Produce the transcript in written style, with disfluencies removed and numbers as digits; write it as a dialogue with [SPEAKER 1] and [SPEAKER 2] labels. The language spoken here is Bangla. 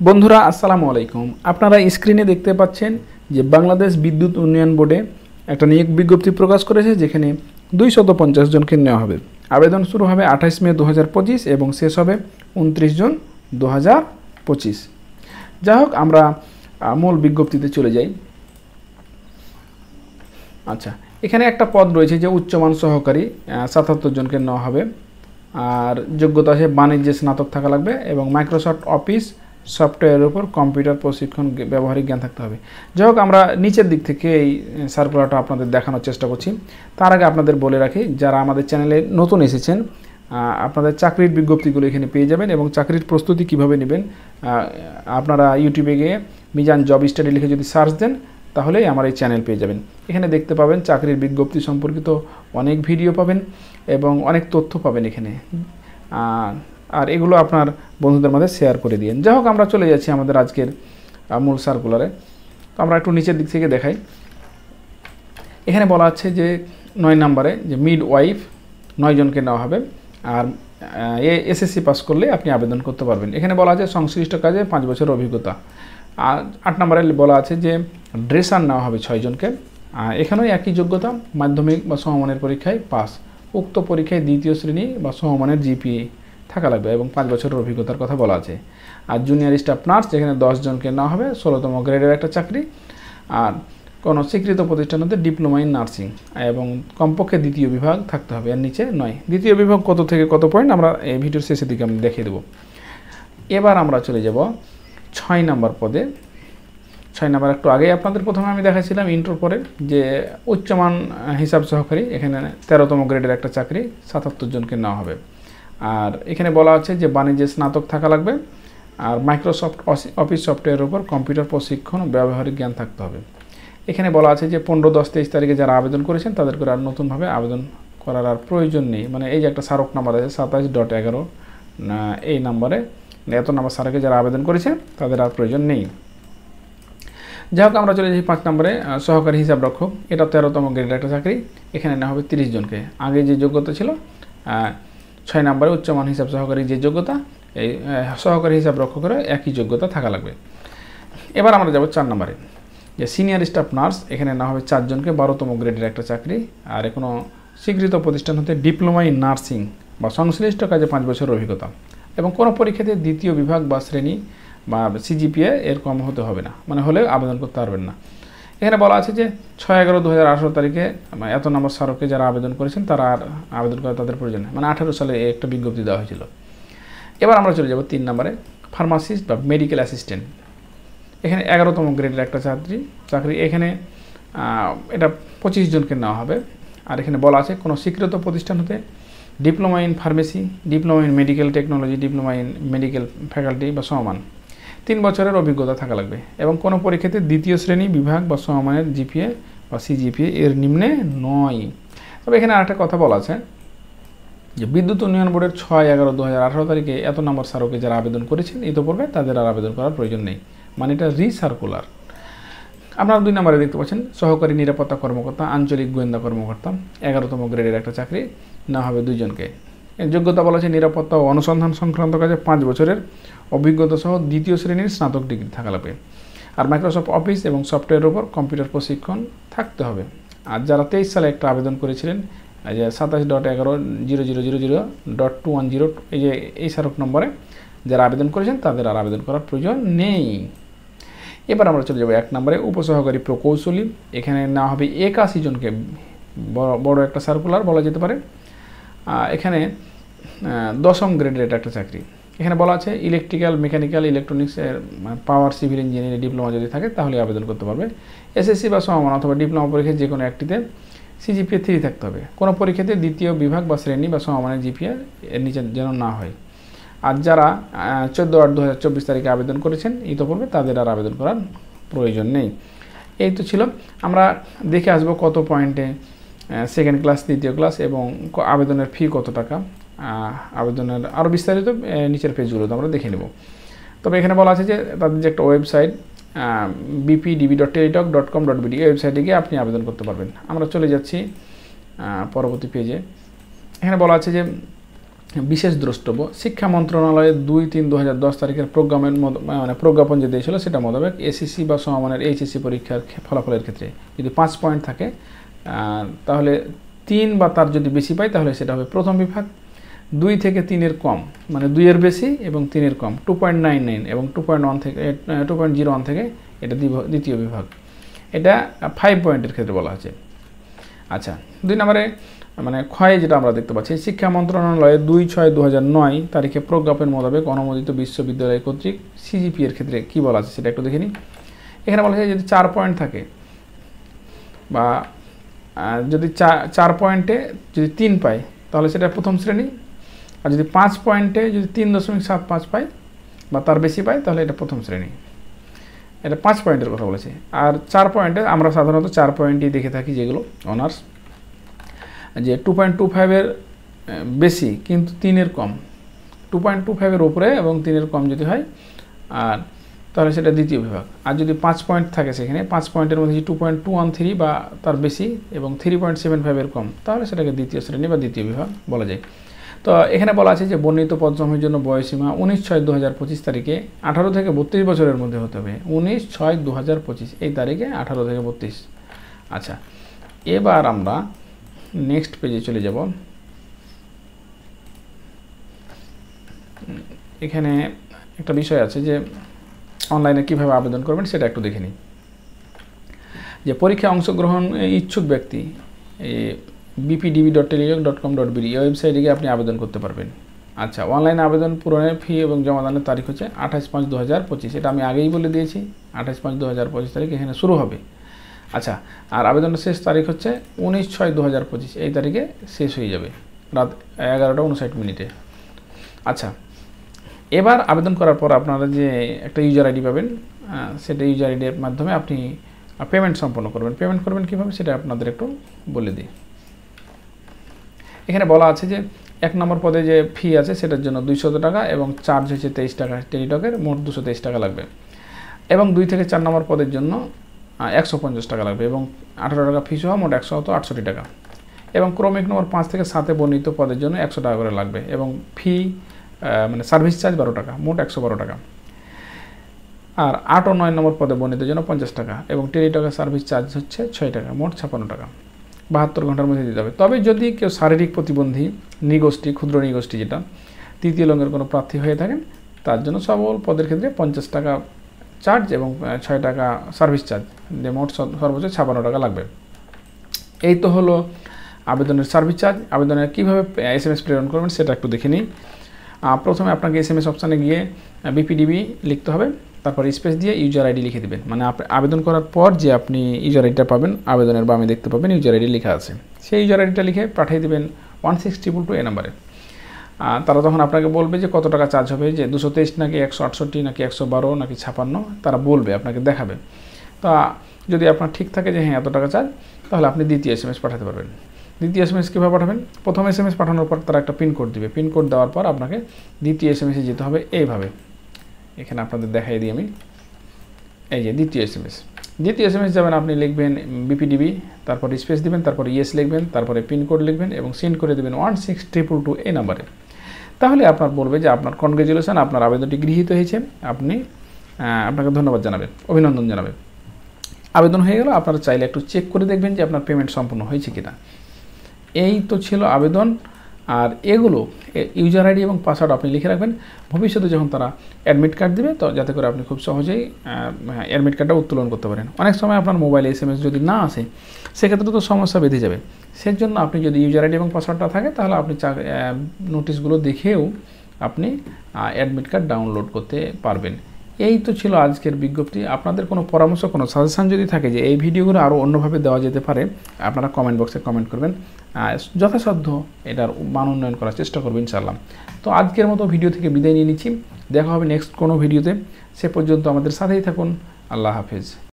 [SPEAKER 1] বন্ধুরা আসসালামু আলাইকুম। আপনারা স্ক্রিনে দেখতে পাচ্ছেন যে বাংলাদেশ বিদ্যুৎ উন্নয়ন বোর্ডে একটা নিয়োগ বিজ্ঞপ্তি প্রকাশ করেছে, যেখানে 250 জনকে নেওয়া হবে। আবেদন শুরু হবে 28 মে 2025 এবং শেষ হবে 29 জুন 2025। যাই হোক, আমরা মূল বিজ্ঞপ্তিতে চলে যাই। আচ্ছা, এখানে একটা পদ রয়েছে যে উচ্চমান সহকারী, 77 জনকে নেওয়া হবে। আর যোগ্যতা আছে বাণিজ্যে স্নাতক থাকা লাগবে এবং মাইক্রোসফট অফিস সফটওয়্যারের উপর কম্পিউটার প্রশিক্ষণ ব্যবহারিক জ্ঞান থাকতে হবে। যাই হোক, আমরা নিচের দিক থেকে এই সার্কুলারটা আপনাদের দেখানোর চেষ্টা করছি। তার আগে আপনাদের বলে রাখি, যারা আমাদের চ্যানেলে নতুন এসেছেন, আপনাদের চাকরির বিজ্ঞপ্তিগুলো এখানে পেয়ে যাবেন এবং চাকরির প্রস্তুতি কিভাবে নেবেন আপনারা ইউটিউবে গিয়ে মিজান জব স্টাডি লিখে যদি সার্চ দেন তাহলেই আমার এই চ্যানেল পেয়ে যাবেন। এখানে দেখতে পাবেন চাকরির বিজ্ঞপ্তি সম্পর্কিত অনেক ভিডিও পাবেন এবং অনেক তথ্য পাবেন এখানে। আর এগুলো আপনার বন্ধুদের মধ্যে শেয়ার করে দিন। যাই হোক, আমরা চলে যাচ্ছি আমাদের আজকের মূল সার্কুলারে। তো আমরা একটু নিচের দিক থেকে দেখাই। এখানে বলা আছে যে 9 নম্বরে যে মিড ওয়াইফ 9 জনকে নেওয়া হবে। আর এসএসসি পাস করলে আপনি আবেদন করতে পারবেন। এখানে বলা আছে সংশ্লিষ্ট কাজে 5 বছরের অভিজ্ঞতা। আর 8 নম্বরে বলা আছে যে ড্রেসার নেওয়া হবে 6 জনকে। এখানেও একই যোগ্যতা, মাধ্যমিক বা সমমানের পরীক্ষায় পাস। উক্ত পরীক্ষায় দ্বিতীয় শ্রেণী বা সমমানের জিপিএ থাকা লাগবে এবং 5 বছরের অভিজ্ঞতার কথা বলা আছে। আর জুনিয়র স্টাফ নার্স যেখানে 10 জনকে নেওয়া হবে, 16তম গ্রেডের একটা চাকরি। আর কোনো স্বীকৃত প্রতিষ্ঠান হতে ডিপ্লোমা ইন নার্সিং এবং কমপক্ষে দ্বিতীয় বিভাগ থাকতে হবে। এর নিচে নয়। দ্বিতীয় বিভাগ কত থেকে কত পয়েন্ট আমরা এই ভিডিওর শেষের দিকে আমি দেখিয়ে দেবো। এবার আমরা চলে যাব 6 নম্বর পদে। 6 নম্বর একটু আগেই আপনাদের প্রথমে আমি দেখাচ্ছিলাম ইন্ট্রোর পরে যে উচ্চমান হিসাব সহকারী, এখানে 13তম গ্রেডের একটা চাকরি, 77 জনকে নেওয়া হবে। আর এখানে বলা আছে যে বাণিজ্যে স্নাতক থাকা লাগবে আর মাইক্রোসফট অফিস সফটওয়্যারের উপর কম্পিউটার প্রশিক্ষণ ব্যবহারিক জ্ঞান থাকতে হবে। এখানে বলা আছে যে 15-10-23 তারিখে যারা আবেদন করেছেন তাদের করে আর নতুনভাবে আবেদন করার আর প্রয়োজন নেই। মানে এই যে একটা স্মারক নাম্বার আছে 27.11 এই নাম্বারে, এত নাম্বার স্মারকে যারা আবেদন করেছে তাদের আর প্রয়োজন নেই। যাই হোক, আমরা চলে যাই 5 নম্বরে সহকারী হিসাব রক্ষক। এটা 13তম গ্রেডের একটা চাকরি। এখানে নেওয়া হবে 30 জনকে। আগে যে যোগ্যতা ছিল 6 নম্বরে উচ্চমান হিসাব সহকারী যে যোগ্যতা, এই সহকারী হিসাব রক্ষকের একই যোগ্যতা থাকা লাগবে। এবার আমরা যাব 4 নম্বরে যে সিনিয়র স্টাফ নার্স। এখানে নেওয়া হবে 4 জনকে, 12তম গ্রেডের একটা চাকরি। আর কোনো স্বীকৃত প্রতিষ্ঠান হতে ডিপ্লোমা ইন নার্সিং বা সংশ্লিষ্ট কাজে 5 বছরের অভিজ্ঞতা এবং কোনো পরীক্ষাতে দ্বিতীয় বিভাগ বা শ্রেণী বা সিজিপিএ এর কম হতে হবে না, মানে হলে আবেদন করতে পারবেন না। এখানে বলা আছে যে 6/11/2018 তারিখে এত নম্বর স্মারকে যারা আবেদন করেছেন তারা আর আবেদন করা তাদের প্রয়োজন নেই। মানে 18 সালে একটা বিজ্ঞপ্তি দেওয়া হয়েছিল। এবার আমরা চলে যাব 3 নম্বরে ফার্মাসিস্ট বা মেডিকেল অ্যাসিস্ট্যান্ট। এখানে 11তম গ্রেডের একটা চাকরি। এখানে এটা 25 জনকে নেওয়া হবে। আর এখানে বলা আছে কোনো স্বীকৃত প্রতিষ্ঠান হতে diploma in pharmacy, diploma in medical technology, diploma in medical faculty বা সমান 3 বছরের অভিজ্ঞতা থাকা লাগবে এবং কোনো পরীক্ষাতে দ্বিতীয় শ্রেণী বিভাগ বা সমমানের জিপিএ বা সিজিপিএ এর নিম্নে নয়। তবে এখানে আরেকটা কথা বলা আছে যে বিদ্যুৎ উন্নয়ন বোর্ডের 6/11/2018 তারিখে এত নম্বর স্মারকে যারা আবেদন করেছেন ইতিপূর্বে তাদের আর আবেদন করার প্রয়োজন নেই। মানে এটা রিসার্কুলার। আপনারা 2 নম্বরে দেখতে পাচ্ছেন সহকারী নিরাপত্তা কর্মকর্তা, আঞ্চলিক গোয়েন্দা কর্মকর্তা, 11তম গ্রেডের একটা চাকরি। নেওয়া হবে 2 জনকে। যোগ্যতা বলা আছে নিরাপত্তা ও অনুসন্ধান সংক্রান্ত কাজে 5 বছরের অভিজ্ঞতা সহ দ্বিতীয় শ্রেণীর স্নাতক ডিগ্রি থাকা লাগবে। আর মাইক্রোসফট অফিস এবং সফটওয়্যারের উপর কম্পিউটার প্রশিক্ষণ থাকতে হবে। আর যারা 23 সালে একটা আবেদন করেছিলেন যে 27.11.0000.210 এই যে এই স্মারক নম্বরে যারা আবেদন করেছেন তাদের আর আবেদন করার প্রয়োজন নেই। এবার আমরা চলে যাব 1 নম্বরে উপসহকারী প্রকৌশলী। এখানে নেওয়া হবে 81 জনকে। বড় একটা সার্কুলার বলা যেতে পারে। এখানে 10ম গ্রেডের এটা একটা চাকরি। এখানে বলা আছে ইলেকট্রিক্যাল, মেকানিক্যাল, ইলেকট্রনিক্সের পাওয়ার, সিভিল ইঞ্জিনিয়ারিং ডিপ্লোমা যদি থাকে তাহলে আবেদন করতে পারবে। এসএসসি বা সমমান অথবা ডিপ্লোমা পরীক্ষায় যে কোনো একটিতে সিজিপিএ 3 থাকতে হবে। কোনো পরীক্ষাতে দ্বিতীয় বিভাগ বা শ্রেণী বা সমমানের জিপিএ এর নিচে যেন না হয়। আর যারা 14/8/2024 তারিখে আবেদন করেছেন ইতিপূর্বে তাদের আর আবেদন করার প্রয়োজন নেই। এই তো ছিল। আমরা দেখে আসবো কত পয়েন্টে সেকেন্ড ক্লাস, দ্বিতীয় ক্লাস এবং আবেদনের ফি কত টাকা। আবেদনের আরও বিস্তারিত নিচের পেজগুলোতে আমরা দেখে নেব। তবে এখানে বলা আছে যে তাদের যে একটা ওয়েবসাইট bpdb.teletalk.com.bd এই ওয়েবসাইটে গিয়ে আপনি আবেদন করতে পারবেন। আমরা চলে যাচ্ছি পরবর্তী পেজে। এখানে বলা আছে যে বিশেষ দ্রষ্টব্য শিক্ষা মন্ত্রণালয়ের 2/3/2010 তারিখের প্রজ্ঞাপন যে দিয়েছিল সেটা মোতাবেক এসএসসি বা সমমানের এইচএসসি পরীক্ষার ফলাফলের ক্ষেত্রে যদি 5 পয়েন্ট থাকে তাহলে 3 বা তার যদি বেশি পায় তাহলে সেটা হবে প্রথম বিভাগ, 2 থেকে 3 এর কম মানে 2 এর বেশি এবং 3 এর কম 2.99 এবং 2.01 থেকে এটা দ্বিতীয় বিভাগ। এটা 5 পয়েন্টের ক্ষেত্রে বলা আছে। আচ্ছা 2 নম্বরে মানে ক্ষয়ে যেটা আমরা দেখতে পাচ্ছি শিক্ষা মন্ত্রণালয়ের 2/6/2009 তারিখে প্রজ্ঞাপন মোতাবেক অনুমোদিত বিশ্ববিদ্যালয় কর্তৃক সিজিপি এর ক্ষেত্রে কি বলা আছে সেটা একটু দেখে নিই। এখানে বলা আছে যদি 4 পয়েন্ট থাকে বা যদি 4 পয়েন্টে যদি 3 পায় তাহলে সেটা প্রথম শ্রেণী, আর যদি 5 পয়েন্টে যদি 3.75 পায় বা তার বেশি পায় তাহলে এটা প্রথম শ্রেণী। এটা 5 পয়েন্টের কথা বলেছে। আর 4 পয়েন্টে আমরা সাধারণত 4 পয়েন্টই দেখে থাকি যেগুলো অনার্স, যে 2.25 এর বেশি কিন্তু 3 এর কম, 2.25 এর উপরে এবং 3 এর কম যদি হয় আর তাহলে সেটা দ্বিতীয় বিভাগ। আর যদি 5 পয়েন্ট থাকে সেখানে 5 পয়েন্টের মধ্যে 2.213 বা তার বেশি এবং 3.75 এর কম তাহলে সেটাকে দ্বিতীয় শ্রেণী বা দ্বিতীয় বিভাগ বলা যায়। তো এখানে বলা আছে যে বর্ণিত পদসমূহের জন্য বয়সীমা 19/6/2025 তারিখে 18 থেকে 32 বছরের মধ্যে হতে হবে। 19/6/2025 এই তারিখে 18 থেকে 32। আচ্ছা এবার আমরা নেক্সট পেজে চলে যাব। এখানে একটা বিষয় আছে যে অনলাইনে কিভাবে আবেদন করবেন সেটা একটু দেখে নিই। যে পরীক্ষায় অংশগ্রহণ ইচ্ছুক ব্যক্তি bpdb.telejoc.com.bd এই ওয়েবসাইটে গিয়ে আপনি আবেদন করতে পারবেন। আচ্ছা অনলাইনে আবেদন পূরণের ফি এবং জমাদানের তারিখ হচ্ছে 28/5/2025। এটা আমি আগেই বলে দিয়েছি 28/5/2025 তারিখ এখানে শুরু হবে। আচ্ছা আর আবেদনের শেষ তারিখ হচ্ছে 19/6/2025 এই তারিখে শেষ হয়ে যাবে রাত 11:59। আচ্ছা এবার আবেদন করার পর আপনারা যে একটা ইউজার আইডি পাবেন সেটা ইউজার আইডির মাধ্যমে আপনি পেমেন্ট সম্পন্ন করবেন। পেমেন্ট করবেন কীভাবে সেটা আপনাদের একটু বলে দিই। এখানে বলা আছে যে 1 নম্বর পদে যে ফি আছে সেটার জন্য 200 টাকা এবং চার্জ হচ্ছে 23 টাকা, টেলিটকের মোট 223 টাকা লাগবে এবং 2 থেকে 4 নম্বর পদের জন্য 150 টাকা লাগবে এবং 18 টাকা ফি সহ মোট 168 টাকা এবং ক্রমিক নম্বর 5 থেকে 7-এ বর্ণিত পদের জন্য 100 টাকা করে লাগবে এবং ফি মানে সার্ভিস চার্জ 12 টাকা, মোট 112 টাকা। আর 8 ও 9 নম্বর পদে বর্ণিত জন্য 50 টাকা এবং টেলিটকের সার্ভিস চার্জ হচ্ছে 6 টাকা, মোট 56 টাকা। 72 ঘন্টার মধ্যে দিতে হবে। তবে যদি কেউ শারীরিক প্রতিবন্ধী নিগোষ্ঠী, ক্ষুদ্র নিগোষ্ঠী যেটা তৃতীয় লিঙ্গের কোনো প্রার্থী হয়ে থাকেন তার জন্য সকল পদের ক্ষেত্রে 50 টাকা চার্জ এবং 6 টাকা সার্ভিস চার্জ যে মোট সর্বোচ্চ 56 টাকা লাগবে। এই তো হলো আবেদনের সার্ভিস চার্জ। আবেদনের কীভাবে SMS প্রেরণ করবেন সেটা একটু দেখে নিই। প্রথমে আপনাকে SMS অপশানে গিয়ে বিপিডিবি লিখতে হবে, তারপর স্পেস দিয়ে ইউজার আইডি লিখে দেবেন। মানে আবেদন করার পর যে আপনি ইউজার আইডিটা পাবেন আবেদনের বামে দেখতে পাবেন ইউজার আইডি লেখা আছে, সেই ইউজার আইডিটা লিখে পাঠিয়ে দেবেন 16222 এই নাম্বারে। তারা তখন আপনাকে বলবে যে কত টাকা চার্জ হবে, যে 223 নাকি 168 নাকি 112 নাকি 56 তারা বলবে, আপনাকে দেখাবে। তা যদি আপনার ঠিক থাকে যে হ্যাঁ এত টাকা চার্জ তাহলে আপনি দ্বিতীয় SMS পাঠাতে পারবেন। দ্বিতীয় SMS কীভাবে পাঠাবেন? প্রথম SMS পাঠানোর পর তারা একটা পিনকোড দিবে, পিনকোড দেওয়ার পর আপনাকে দ্বিতীয় SMS যেতে হবে এইভাবে। এখানে আপনাদের দেখাই দিই আমি, এই যে দ্বিতীয় SMS। দ্বিতীয় SMS যাবেন, আপনি লিখবেন বিপিডিবি, তারপর স্পেস দিবেন, তারপর ইয়েস লিখবেন, তারপরে পিনকোড লিখবেন এবং সেন্ড করে দেবেন 16222 এই নাম্বারে। তাহলে আপনার বলবে যে আপনার কনগ্রেচুলেশন, আপনার আবেদনটি গৃহীত হয়েছে, আপনাকে ধন্যবাদ জানাবেন, অভিনন্দন জানাবেন। আবেদন হয়ে গেল। আপনারা চাইলে একটু চেক করে দেখবেন যে আপনার পেমেন্ট সম্পূর্ণ হয়েছে কিনা। এই তো ছিল আবেদন। আর এগুলো ইউজার আইডি এবং পাসওয়ার্ড আপনি লিখে রাখবেন, ভবিষ্যতে যখন তারা অ্যাডমিট কার্ড দেবে তো যাতে করে আপনি খুব সহজেই অ্যাডমিট কার্ডটা উত্তোলন করতে পারেন। অনেক সময় আপনার মোবাইলে SMS যদি না আসে সেক্ষেত্রে তো সমস্যা বেঁধে যাবে। সেজন্য আপনি যদি ইউজার আইডি এবং পাসওয়ার্ডটা থাকে তাহলে আপনি নোটিশগুলো দেখেও আপনি অ্যাডমিট কার্ড ডাউনলোড করতে পারবেন। এই তো ছিল আজকের বিজ্ঞপ্তি। আপনাদের কোনো পরামর্শ, কোনো সাজেশান যদি থাকে যে এই ভিডিওগুলো আরও অন্যভাবে দেওয়া যেতে পারে, আপনারা কমেন্ট বক্সে কমেন্ট করবেন, যথাসাধ্য এটার মান উন্নয়ন করার চেষ্টা করবেন ইনশাআল্লাহ। তো আজকের মতো ভিডিও থেকে বিদায় নিয়ে নিচ্ছি। দেখা হবে নেক্সট কোনো ভিডিওতে। সে পর্যন্ত আমাদের সাথেই থাকুন। আল্লাহ হাফেজ।